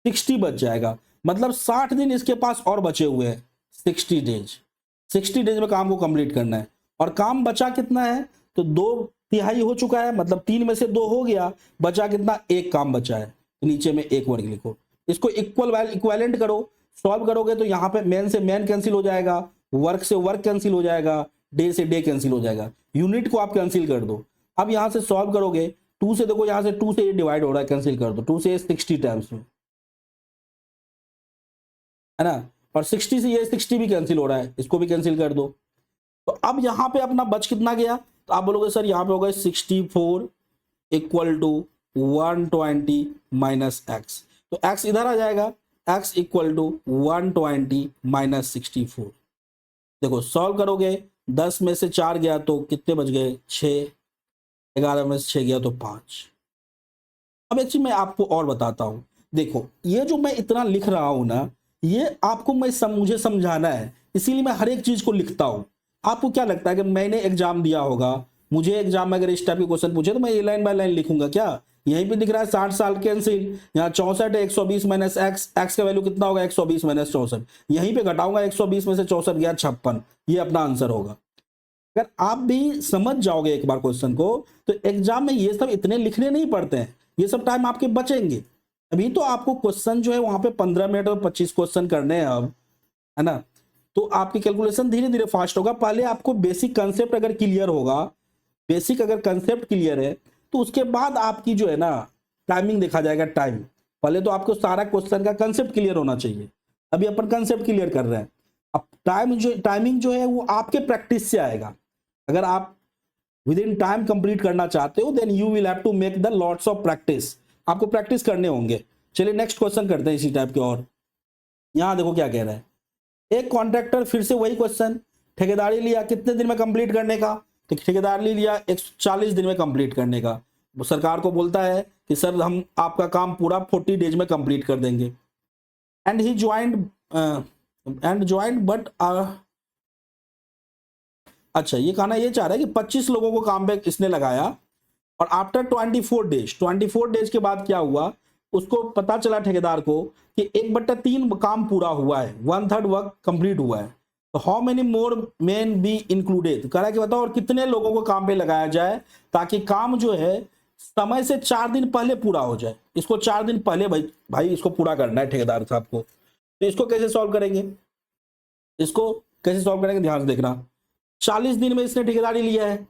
60 बच जाएगा। मतलब 60 दिन इसके पास और बचे हुए हैं, 60 डेज। 60 डेज में काम को कंप्लीट करना है। और काम बचा कितना है? तो 2/3 हो चुका है, मतलब 3 में से 2 हो गया, बचा कितना? एक काम बचा है। तो नीचे में एक वर्ग लिखो, इसको इक्विवेलेंट करो। सॉल्व करोगे तो यहाँ पे मैन से मैन कैंसिल हो जाएगा, वर्क से वर्क कैंसिल हो जाएगा, डे से डे कैंसिल हो जाएगा, यूनिट को आप कैंसिल कर दो। अब यहां से सॉल्व करोगे, 2 से देखो, यहां से 2 से ये डिवाइड हो रहा है, कैंसिल कर दो, 2 से 60 टाइम्स में, है ना, और 60 से ये 60 भी कैंसिल हो रहा है, इसको भी कैंसिल कर दो। तो अब यहां पे अपना बच कितना गया, तो आप बोलोगे सर यहां पे होगा 64 इक्वल टू 120 माइनस एक्स, तो एक्स इधर आ जाएगा, एक्स इक्वल टू 120 माइनस 64। देखो सॉल्व करोगे, 10 में से 4 गया तो कितने बच गए, 6, 11 में से 6 गया तो 5। अब एक चीज मैं आपको और बताता हूं, देखो ये जो मैं इतना लिख रहा हूं ना, ये आपको मुझे समझाना है, इसीलिए मैं हर एक चीज को लिखता हूं। आपको क्या लगता है कि मैंने एग्जाम दिया होगा, मुझे एग्जाम में अगर इस टाइप के क्वेश्चन पूछे तो मैं ये लाइन बाय लाइन लिखूंगा क्या? यहीं पे दिख रहा है 60 साल कैंसिल, यहाँ 64 है, 120 माइनस एक्स, एक्स का वैल्यू कितना होगा, 120 माइनस 64, यहीं पे घटाऊंगा, 120 में से 64 गया 56, ये अपना आंसर होगा। अगर आप भी समझ जाओगे एक बार क्वेश्चन को, तो एग्जाम में ये सब इतने लिखने नहीं पड़ते हैं, ये सब टाइम आपके बचेंगे। अभी तो आपको क्वेश्चन जो है वहां पे 15 मिनट में 25 क्वेश्चन करने हैं अब, है ना, तो आपकी कैलकुलेशन धीरे धीरे फास्ट होगा। पहले आपको बेसिक कंसेप्ट अगर क्लियर होगा, बेसिक अगर कंसेप्ट क्लियर है, तो उसके बाद आपकी जो है ना टाइमिंग देखा जाएगा, टाइम। पहले तो आपको सारा क्वेश्चन का कंसेप्ट क्लियर होना चाहिए, अभी अपन कंसेप्ट क्लियर कर रहे हैं। अब टाइमिंग जो है वो आपके प्रैक्टिस से आएगा। अगर आप विद इन टाइम कंप्लीट करना चाहते हो, then you will have to make the lots of practice, आपको प्रैक्टिस करने होंगे। चलिए नेक्स्ट क्वेश्चन करते हैं इसी टाइप के। और यहां देखो क्या कह रहा है, एक कॉन्ट्रैक्टर, फिर से वही क्वेश्चन, ठेकेदारी लिया कितने दिन में कंप्लीट करने का, तो ठेकेदारी लिया 140 दिन में कंप्लीट करने का। वो सरकार को बोलता है कि सर हम आपका काम पूरा 40 डेज में कंप्लीट कर देंगे। एंड ही ज्वाइंट बट अच्छा, ये कहना ये चाह रहा है कि 25 लोगों को काम पे इसने लगाया, और आफ्टर 24 डेज के बाद क्या हुआ, उसको पता चला ठेकेदार को कि 1/3 काम पूरा हुआ है, 1/3 वर्क कंप्लीट हुआ है। तो how many more main be included, कह रहा है कि बताओ और कितने लोगों को काम पे लगाया जाए ताकि काम जो है समय से 4 दिन पहले पूरा हो जाए। इसको 4 दिन पहले भाई इसको पूरा करना है ठेकेदार साहब को। तो इसको कैसे सॉल्व करेंगे, इसको कैसे सॉल्व करेंगे, ध्यान से देखना। 40 दिन में इसने ठेकेदारी लिया है।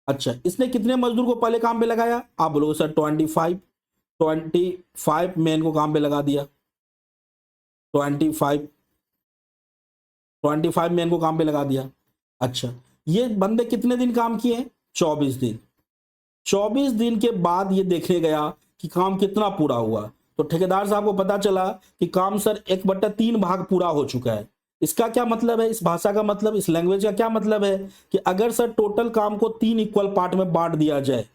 अच्छा, इसने कितने मजदूर को पहले काम पे लगाया, आप बोलोगे सर 25 मैन को काम पे लगा दिया, 25 मैन को काम पे लगा दिया। अच्छा, ये बंदे कितने दिन काम किए, 24 दिन। 24 दिन के बाद ये देखने गया कि काम कितना पूरा हुआ, तो ठेकेदार साहब को पता चला कि काम सर 1/3 भाग पूरा हो चुका है। इसका क्या मतलब है, इस भाषा का मतलब, इस लैंग्वेज का क्या मतलब है कि अगर सर टोटल काम को 3 इक्वल पार्ट में बांट दिया जाए,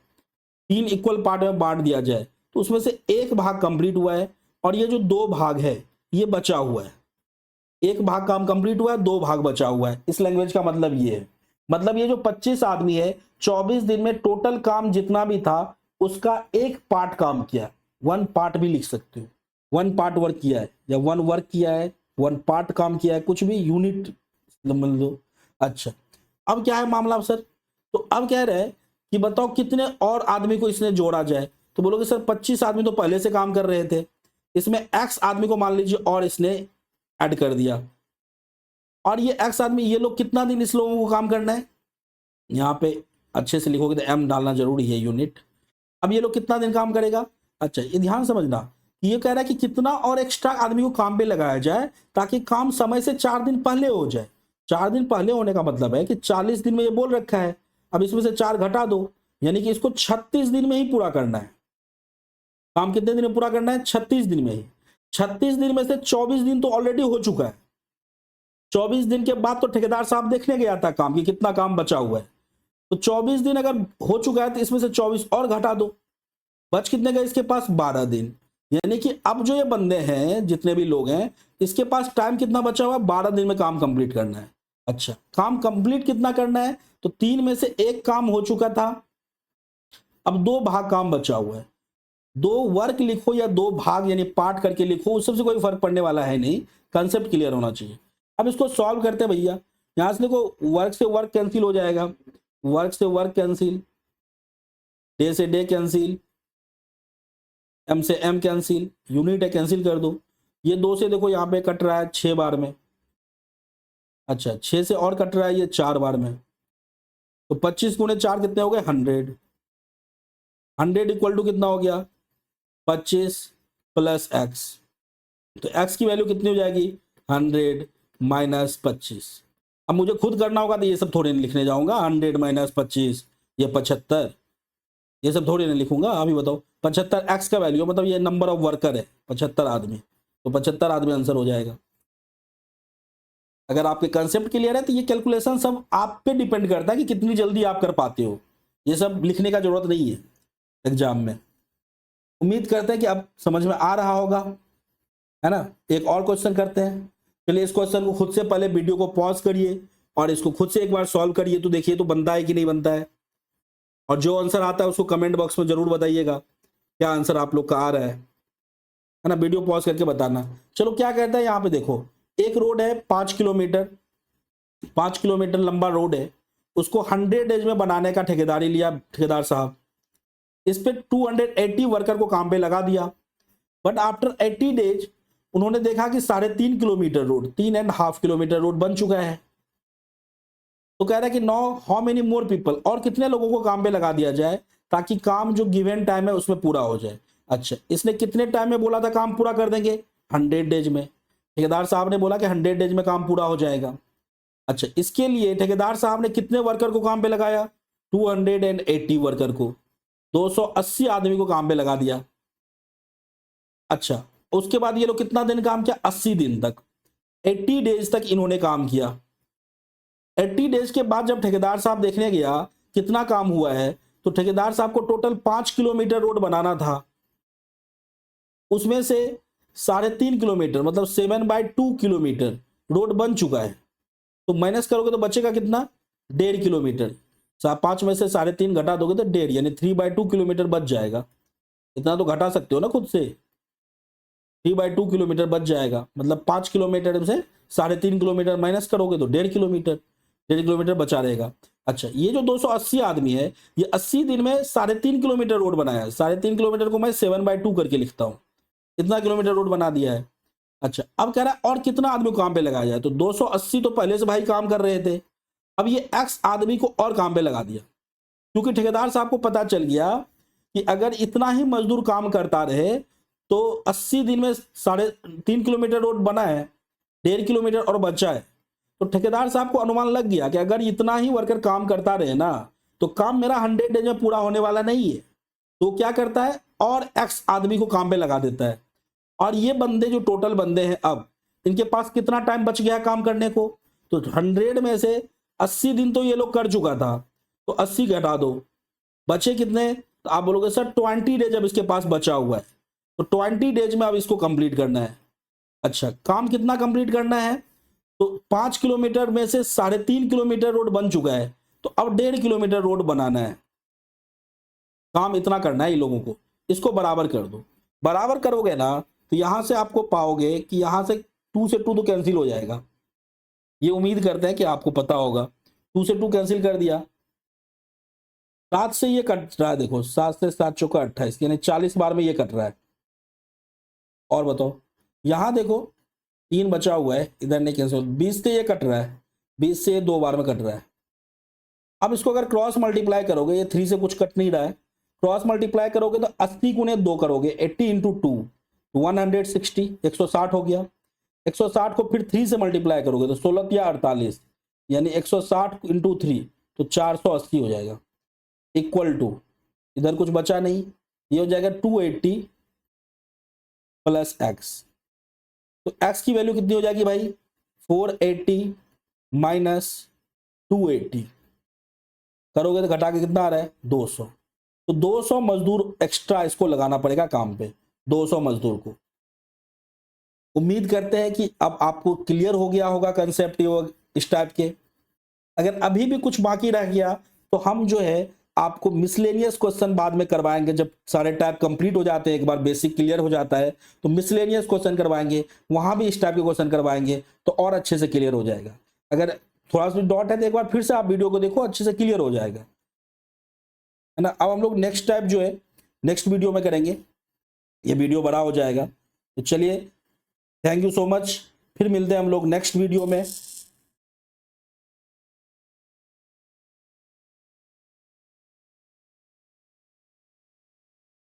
3 इक्वल पार्ट में बांट दिया जाए, तो उसमें से एक भाग कंप्लीट हुआ है और ये जो 2 भाग है ये बचा हुआ है। एक भाग काम कंप्लीट हुआ है, 2 भाग बचा हुआ है। इस लैंग्वेज का मतलब ये है, मतलब ये जो 25 आदमी है 24 दिन में टोटल काम जितना भी था उसका एक पार्ट काम किया, 1 पार्ट भी लिख सकते हो, 1 पार्ट वर्क किया है या 1 वर्क किया है, 1 पार्ट काम किया है, कुछ भी यूनिट समझ लो। अच्छा, अब क्या है मामला सर, तो अब कह रहे हैं कि बताओ कितने और आदमी को इसने जोड़ा जाए, तो बोलोगे सर 25 आदमी तो पहले से काम कर रहे थे, इसमें एक्स आदमी को मान लीजिए और इसने ऐड कर दिया, और ये एक्स आदमी, ये लोग कितना दिन इस लोगों को काम करना है, यहाँ पे अच्छे से लिखोगे तो एम डालना जरूरी है, यूनिट। अब ये लोग कितना दिन काम करेगा। अच्छा, ये ध्यान समझना, ये कह रहा है कि कितना और एक्स्ट्रा आदमी को काम पे लगाया जाए ताकि काम समय से 4 दिन पहले हो जाए। 4 दिन पहले होने का मतलब है कि 40 दिन में ये बोल रखा है, अब इसमें से 4 घटा दो, यानी कि इसको 36 दिन में ही पूरा करना है। काम कितने दिन में पूरा करना है, 36 दिन में ही। 36 दिन में से 24 दिन तो ऑलरेडी हो चुका है, 24 दिन के बाद तो ठेकेदार साहब देखने गया था काम की कितना काम बचा हुआ है, तो 24 दिन अगर हो चुका है तो इसमें से 24 और घटा दो, बच कितने गए इसके पास, 12 दिन। यानी कि अब जो ये बंदे हैं, जितने भी लोग हैं, इसके पास टाइम कितना बचा हुआ है, 12 दिन में काम कंप्लीट करना है। अच्छा, काम कंप्लीट कितना करना है, तो 3 में से 1 काम हो चुका था, अब 2 भाग काम बचा हुआ है। 2 वर्क लिखो या 2 भाग यानी पार्ट करके लिखो, उस सबसे कोई फर्क पड़ने वाला है नहीं, कंसेप्ट क्लियर होना चाहिए। अब इसको सॉल्व करते हैं भैया, यहां से देखो वर्क से वर्क कैंसिल हो जाएगा, वर्क से वर्क कैंसिल, डे से डे कैंसिल, एम से एम कैंसिल, यूनिट है कैंसिल कर दो। ये 2 से देखो यहाँ पे कट रहा है 6 बार में, अच्छा 6 से और कट रहा है ये 4 बार में, तो 25 गुणे 4 कितने हो गए 100। 100 इक्वल टू कितना हो गया 25 प्लस एक्स। तो एक्स की वैल्यू कितनी हो जाएगी 100 माइनस 25। अब मुझे खुद करना होगा तो ये सब थोड़ी नहीं लिखने जाऊंगा, 100 माइनस 25 ये 75, ये सब थोड़ी नहीं लिखूंगा। अभी बताओ 75 एक्स का वैल्यू मतलब ये नंबर ऑफ वर्कर है 75 आदमी, तो 75 आदमी आंसर हो जाएगा। अगर आपके कंसेप्ट क्लियर है तो ये कैलकुलेशन सब आप पे डिपेंड करता है कि कितनी जल्दी आप कर पाते हो, ये सब लिखने का जरूरत नहीं है एग्जाम में। उम्मीद करते हैं कि अब समझ में आ रहा होगा, है ना। एक और क्वेश्चन करते हैं। चलिए इस क्वेश्चन को खुद से पहले वीडियो को पॉज करिए और इसको खुद से एक बार सॉल्व करिए, तो देखिए तो बनता है कि नहीं बनता है। और जो आंसर आता है उसको कमेंट बॉक्स में जरूर बताइएगा क्या आंसर आप लोग का आ रहा है ना। वीडियो पॉज करके बताना। चलो क्या कहता है यहाँ पे देखो, एक रोड है 5 किलोमीटर, 5 किलोमीटर लंबा रोड है, उसको 100 डेज में बनाने का ठेकेदारी लिया ठेकेदार साहब। इस पे 280 वर्कर को काम पे लगा दिया, बट आफ्टर 80 डेज उन्होंने देखा कि 3.5 किलोमीटर रोड, 3.5 किलोमीटर रोड बन चुका है। तो कह रहा है कि now how many more people, और कितने लोगों को काम पे लगा दिया जाए ताकि काम जो गिवन टाइम है उसमें पूरा हो जाए। अच्छा, इसने कितने टाइम में बोला था काम पूरा कर देंगे 100 डेज में, ठेकेदार साहब ने बोला कि 100 डेज में काम पूरा हो जाएगा। अच्छा, इसके लिए ठेकेदार साहब ने कितने वर्कर को काम पे लगाया 280 वर्कर को, 280 आदमी को काम पे लगा दिया। अच्छा, उसके बाद ये लोग कितना दिन काम किया 80 दिन तक, 80 डेज तक इन्होंने काम किया। 80 डेज के बाद जब ठेकेदार साहब देखने गया कितना काम हुआ है, तो ठेकेदार साहब को टोटल 5 किलोमीटर रोड बनाना था, उसमें से 3.5 किलोमीटर मतलब 7/2 किलोमीटर रोड बन चुका है। तो माइनस करोगे तो बचेगा कितना 1.5 किलोमीटर, 5 में से 3.5 घटा दोगे तो 1.5 यानी 3/2 किलोमीटर बच जाएगा। इतना तो घटा सकते हो ना खुद से, 3/2 किलोमीटर बच जाएगा, मतलब 5 किलोमीटर से 3.5 किलोमीटर माइनस करोगे तो 1.5 किलोमीटर, 1.5 किलोमीटर बचा रहेगा। अच्छा, ये जो 280 आदमी है ये 80 दिन में 3.5 किलोमीटर रोड बनाया है। 3.5 किलोमीटर को मैं 7/2 करके लिखता हूँ, इतना किलोमीटर रोड बना दिया है। अच्छा, अब कह रहा है और कितना आदमी को काम पे लगाया जाए, तो 280 तो पहले से भाई काम कर रहे थे, अब ये एक्स आदमी को और काम पे लगा दिया, क्योंकि ठेकेदार साहब को पता चल गया कि अगर इतना ही मजदूर काम करता रहे तो 80 दिन में 3.5 किलोमीटर रोड बना है, 1.5 किलोमीटर और बचा है। तो ठेकेदार साहब को अनुमान लग गया कि अगर इतना ही वर्कर काम करता रहे ना तो काम मेरा 100 डेज में पूरा होने वाला नहीं है। तो क्या करता है और एक्स आदमी को काम पे लगा देता है। और ये बंदे जो टोटल बंदे हैं अब इनके पास कितना टाइम बच गया काम करने को, तो 100 में से 80 दिन तो ये लोग कर चुका था, तो 80 घटा दो, बचे कितने, तो आप बोलोगे सर 20 डेज अब इसके पास बचा हुआ है, तो 20 डेज में अब इसको कंप्लीट करना है। अच्छा, काम कितना कंप्लीट करना है, तो 5 किलोमीटर में से 3.5 किलोमीटर रोड बन चुका है, तो अब 1.5 किलोमीटर रोड बनाना है। काम इतना करना है इन लोगों को, इसको बराबर कर दो। बराबर करोगे ना तो यहां से आपको पाओगे कि यहां से 2 से 2 तो कैंसिल हो जाएगा। ये उम्मीद करते हैं कि आपको पता होगा। 2 से 2 कैंसिल कर दिया, 7 से ये कट रहा है, देखो 7 से 7 चौका 28 यानी 40 बार में ये कट रहा है। और बताओ यहां देखो 3 बचा हुआ है, इधर नहीं कैंसिल, 20 से ये कट रहा है, 20 से 2 बार में कट रहा है। अब इसको अगर क्रॉस मल्टीप्लाई करोगे, ये 3 से कुछ कट नहीं रहा है, क्रॉस मल्टीप्लाई करोगे तो 80 गुने 2 करोगे, 80 इंटू 2 160, 160 हो गया। 160 को फिर 3 से मल्टीप्लाई करोगे तो 16 या 48 यानी 160 इंटू 3 तो 480 हो जाएगा, इक्वल टू इधर कुछ बचा नहीं, ये हो जाएगा 280 प्लस एक्स। तो एक्स की वैल्यू कितनी हो जाएगी भाई 480 माइनस 280 करोगे तो घटा के कितना आ रहा है 200। तो 200 मजदूर एक्स्ट्रा इसको लगाना पड़ेगा काम पे, 200 मजदूर को। उम्मीद करते हैं कि अब आपको क्लियर हो गया होगा कंसेप्ट इस टाइप के। अगर अभी भी कुछ बाकी रह गया तो हम जो है आपको मिसलेनियस क्वेश्चन बाद में करवाएंगे, जब सारे टाइप कंप्लीट हो जाते हैं, एक बार बेसिक क्लियर हो जाता है तो मिसलेनियस क्वेश्चन करवाएंगे, वहां भी इस टाइप के क्वेश्चन करवाएंगे तो और अच्छे से क्लियर हो जाएगा। अगर थोड़ा सा डॉट है तो एक बार फिर से आप वीडियो को देखो, अच्छे से क्लियर हो जाएगा, है ना। अब हम लोग नेक्स्ट टाइप जो है नेक्स्ट वीडियो में करेंगे, ये वीडियो बड़ा हो जाएगा। तो चलिए, थैंक यू सो मच, फिर मिलते हैं हम लोग नेक्स्ट वीडियो में।